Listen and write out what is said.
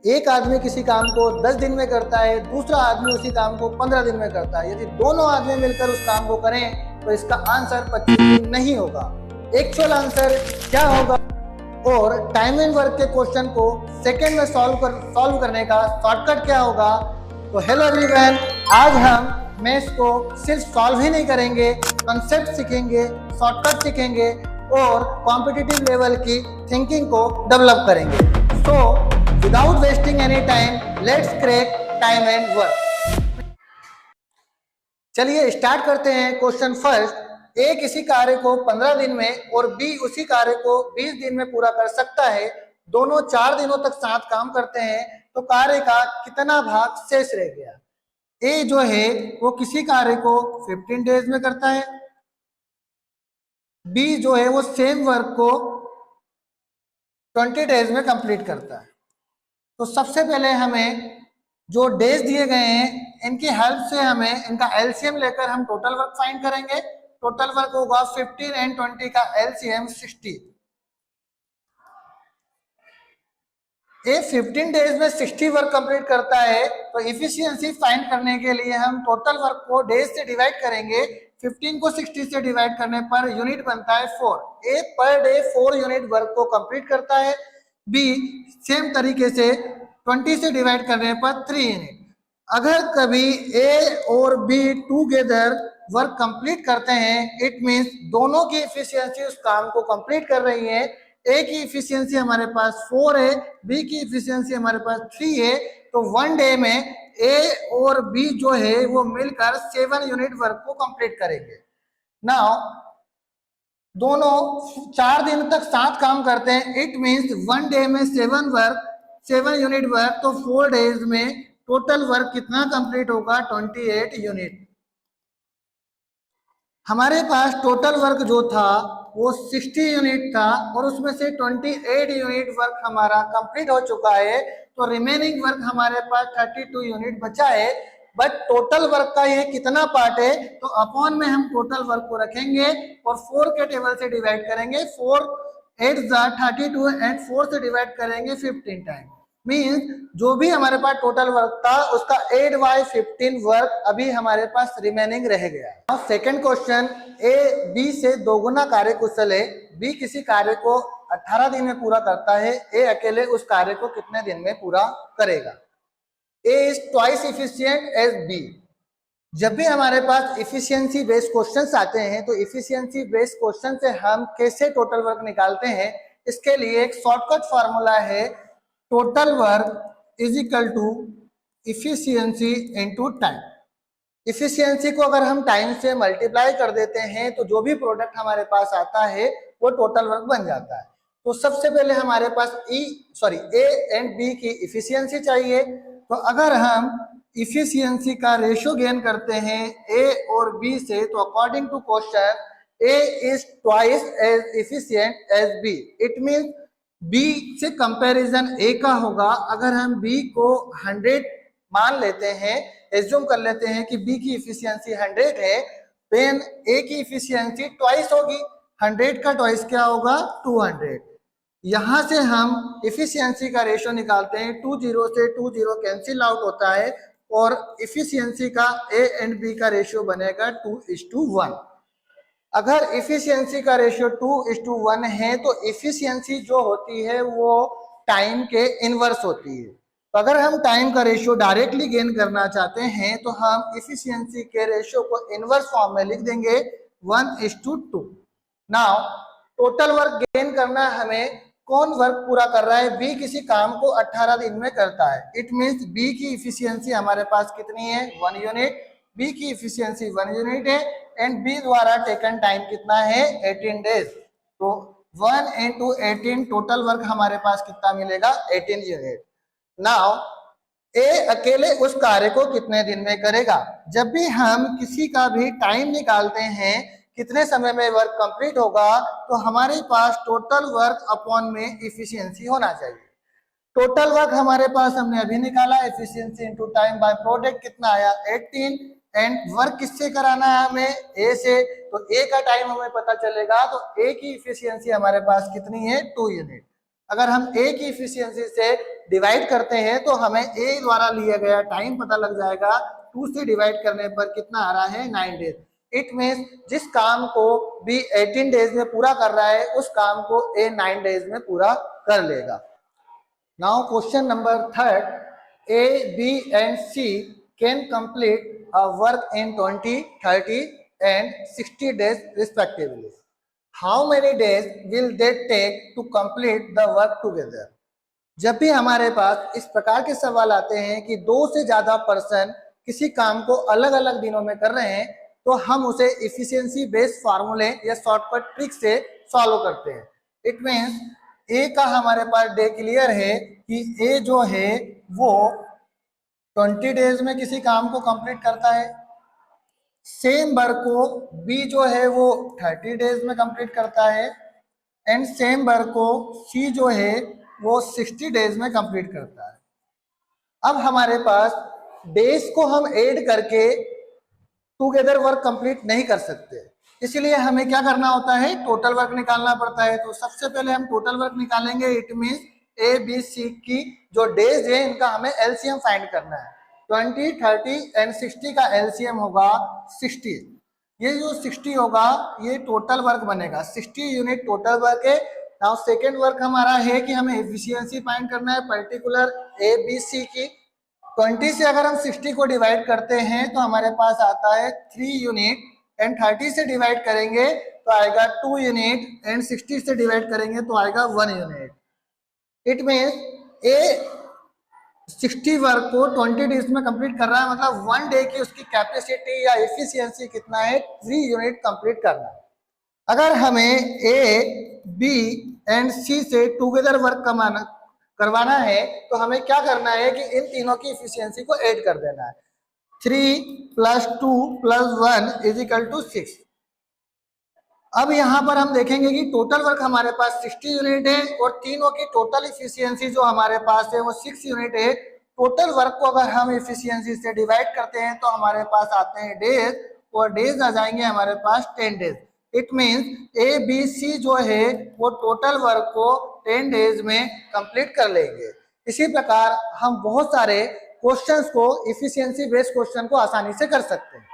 एक आदमी किसी काम को 10 दिन में करता है, दूसरा आदमी उसी काम को 15 दिन में करता है। यदि दोनों आदमी मिलकर उस काम को करें तो इसका आंसर 25 दिन नहीं होगा। एक्चुअल आंसर क्या होगा? और टाइम एंड वर्क के क्वेश्चन को सेकंड में सॉल्व करने का शॉर्टकट क्या होगा? तो हेलो एवरीवन, आज हम मैथ्स को सिर्फ सॉल्व ही नहीं करेंगे, कॉन्सेप्ट सीखेंगे, शॉर्टकट सीखेंगे और कॉम्पिटिटिव लेवल की थिंकिंग को डेवलप करेंगे। So without wasting any time, let's crack time and work. चलिए स्टार्ट करते हैं। क्वेश्चन फर्स्ट, ए किसी कार्य को 15 दिन में और बी उसी कार्य को 20 दिन में पूरा कर सकता है। दोनों 4 दिनों तक साथ काम करते हैं, तो कार्य का कितना भाग शेष रह गया? ए जो है वो किसी कार्य को 15 डेज में करता है, बी जो है वो सेम वर्क को 20 डेज में कंप्लीट करता है। तो सबसे पहले हमें जो डेज दिए गए हैं इनकी हेल्प से हमें इनका एलसीएम लेकर हम टोटल वर्क फाइंड करेंगे। टोटल वर्क होगा 15 एंड 20 का एलसीएम 60। ये 15 डेज में 60 वर्क कंप्लीट करता है, तो इफिशियंसी फाइंड करने के लिए हम टोटल वर्क को डेज से डिवाइड करेंगे। 15 को 60 से डिवाइड करने पर यूनिट बनता है 4। ए पर डे 4 यूनिट वर्क को कंप्लीट करता है। बी सेम तरीके से 20 से डिवाइड करने पर 3 यूनिट। अगर कभी ए और बी टूगेदर वर्क कंप्लीट करते हैं, इट मींस दोनों की इफिशियंसी उस काम को कंप्लीट कर रही है। ए की इफिशियंसी हमारे पास 4 है, बी की इफिशियंसी हमारे पास 3 है, तो 1 डे में ए और बी जो है वो मिलकर 7 यूनिट वर्क को कंप्लीट करेंगे। नाउ दोनों 4 दिन तक साथ काम करते हैं, इट मींस 1 डे में 7 यूनिट वर्क, तो 4 डेज में टोटल वर्क कितना कंप्लीट होगा? 28 यूनिट। हमारे पास टोटल वर्क जो था वो 60 यूनिट था और उसमें से 28 यूनिट वर्क हमारा कंप्लीट हो चुका है, तो रिमेनिंग वर्क हमारे पास 32 यूनिट बचा है। बट टोटल वर्क का ये कितना पार्ट है? तो अपॉन में हम टोटल वर्क को रखेंगे और 4 के टेबल से डिवाइड करेंगे। 4 8 32 एंड 4 से डिवाइड करेंगे 15 टाइम। मीन्स जो भी हमारे पास टोटल वर्क था उसका 8/15 वर्क अभी हमारे पास रिमेनिंग रह गया। सेकंड क्वेश्चन, ए बी से दोगुना कार्य कुशल है। बी किसी कार्य को 18 दिन में पूरा करता है। ए अकेले उस कार्य को कितने दिन में पूरा करेगा? A is twice efficient as B. जब भी हमारे पास इफिशियंसी बेस्ड क्वेश्चंस आते हैं, तो इफिशियंसी बेस्ड क्वेश्चन से हम कैसे टोटल वर्क निकालते हैं, इसके लिए एक शॉर्टकट फॉर्मूला है, total work is equal to efficiency into time. Efficiency को अगर हम टाइम से मल्टीप्लाई कर देते हैं तो जो भी प्रोडक्ट हमारे पास आता है वो टोटल वर्क बन जाता है। तो सबसे पहले हमारे पास ए एंड बी की इफिशियंसी चाहिए। तो अगर हम इफिशियंसी का रेशियो गेन करते हैं ए और बी से, तो according to question A is twice as efficient as B. It means B से कंपैरिजन ए का होगा। अगर हम बी को 100 मान लेते हैं, एज्यूम कर लेते हैं कि बी की इफिशियंसी 100 है, देन ए की इफिशियंसी ट्वाइस होगी। 100 का ट्वाइस क्या होगा? 200। यहां से हम इफिशियंसी का रेशियो निकालते हैं। 2 0 से 2 0 कैंसिल आउट होता है और इफिशियंसी का ए एंड बी का रेशियो बनेगा 2:1। अगर इफिशियंसी का रेशियो 2:1 है, तो इफिशियंसी जो होती है वो टाइम के इनवर्स होती है। तो अगर हम टाइम का रेशियो डायरेक्टली गेन करना चाहते हैं, तो हम इफिशियंसी के रेशियो को इनवर्स फॉर्म में लिख देंगे 1:2। नाउ टोटल वर्क गेन करना, हमें कौन वर्क पूरा कर रहा है? बी किसी काम को 18 दिन में करता है। इट मींस बी की इफिशियंसी हमारे पास कितनी है? 1 यूनिट। बी की इफिशियंसी 1 यूनिट है एंड बी द्वारा टेकन टाइम कितना है? 18 डेज। तो 1 × 18 टोटल वर्क हमारे पास कितना मिलेगा? 18 यूनिट। नाउ ए अकेले उस कार्य को कितने दिन में करेगा? जब भी हम किसी का भी टाइम निकालते हैं, कितने समय में वर्क कंप्लीट होगा, तो हमारे पास टोटल वर्क अपॉन में इफिशियंसी होना चाहिए। टोटल वर्क हमारे पास हमने अभी निकाला, efficiency into time by product कितना आया? 18। एंड वर्क किससे कराना है? हमें ए से। तो ए का टाइम हमें पता चलेगा, तो ए की इफिशियंसी हमारे पास कितनी है? 2 यूनिट। अगर हम ए की इफिशियंसी से डिवाइड करते हैं तो हमें ए द्वारा लिया गया टाइम पता लग जाएगा, 2 से डिवाइड करने पर कितना आ रहा है 9 डेज। इट मीन्स जिस काम को बी 18 डेज में पूरा कर रहा है उस काम को ए 9 डेज में पूरा कर लेगा। Now question number 3, A B and C can complete a work in 20, 30 and 60 days respectively. How many days will they take to complete the work together? जब भी हमारे पास इस प्रकार के सवाल आते हैं कि 2 से ज्यादा पर्सन किसी काम को अलग अलग दिनों में कर रहे हैं तो हम उसे इफिशियंसी बेस्ड फार्मूले या शॉर्टकट ट्रिक से सॉल्व करते हैं। इट मीन्स ए का हमारे पास डे क्लियर है कि ए जो है वो 20 डेज में किसी काम को कंप्लीट करता है। सेम वर्क को बी जो है वो 30 डेज में कंप्लीट करता है एंड सेम वर्क को सी जो है वो 60 डेज में कंप्लीट करता है। अब हमारे पास डेज को हम ऐड करके टुगेदर वर्क कंप्लीट नहीं कर सकते, इसलिए हमें क्या करना होता है, टोटल वर्क निकालना पड़ता है। तो सबसे पहले हम टोटल वर्क निकालेंगे। It means A B C की जो डेज है इनका हमें एलसीएम फाइंड करना है। 20, 30 एंड 60 का एलसीएम होगा 60। ये जो 60 होगा ये टोटल वर्क बनेगा, 60 यूनिट टोटल वर्क है। नाउ सेकेंड वर्क हमारा है कि हमें एफिशिएंसी फाइंड करना है पर्टिकुलर ए बी सी की। 20 से अगर हम 60 को डिवाइड करते हैं तो हमारे पास आता है 3 यूनिट एंड 30 से डिवाइड करेंगे तो आएगा 2 यूनिट एंड 60 से डिवाइड करेंगे तो आएगा 1 unit. It means A 60 work को 20 डेज में कंप्लीट कर रहा है, मतलब 1 डे की उसकी कैपेसिटी या एफिशिएंसी कितना है, 3 यूनिट कंप्लीट करना है। अगर हमें ए बी एंड सी से टुगेदर वर्क करवाना है तो हमें क्या करना है कि इन तीनों की एफिशिएंसी को ऐड कर देना है। 3 + 2 + 1 = 6। अब यहाँ पर हम देखेंगे कि टोटल वर्क हमारे पास 60 यूनिट है और तीनों की टोटल इफिशियंसी जो हमारे पास है वो 6 यूनिट है। टोटल वर्क को अगर हम इफिशियंसी से डिवाइड करते हैं तो हमारे पास आते हैं डेज, और डेज आ जाएंगे हमारे पास 10 days. It means A B C जो है वो टोटल वर्क को 10 डेज में कंप्लीट कर लेंगे। इसी प्रकार हम बहुत सारे क्वेश्चंस को, इफिशियंसी बेस्ड क्वेश्चन को आसानी से कर सकते हैं।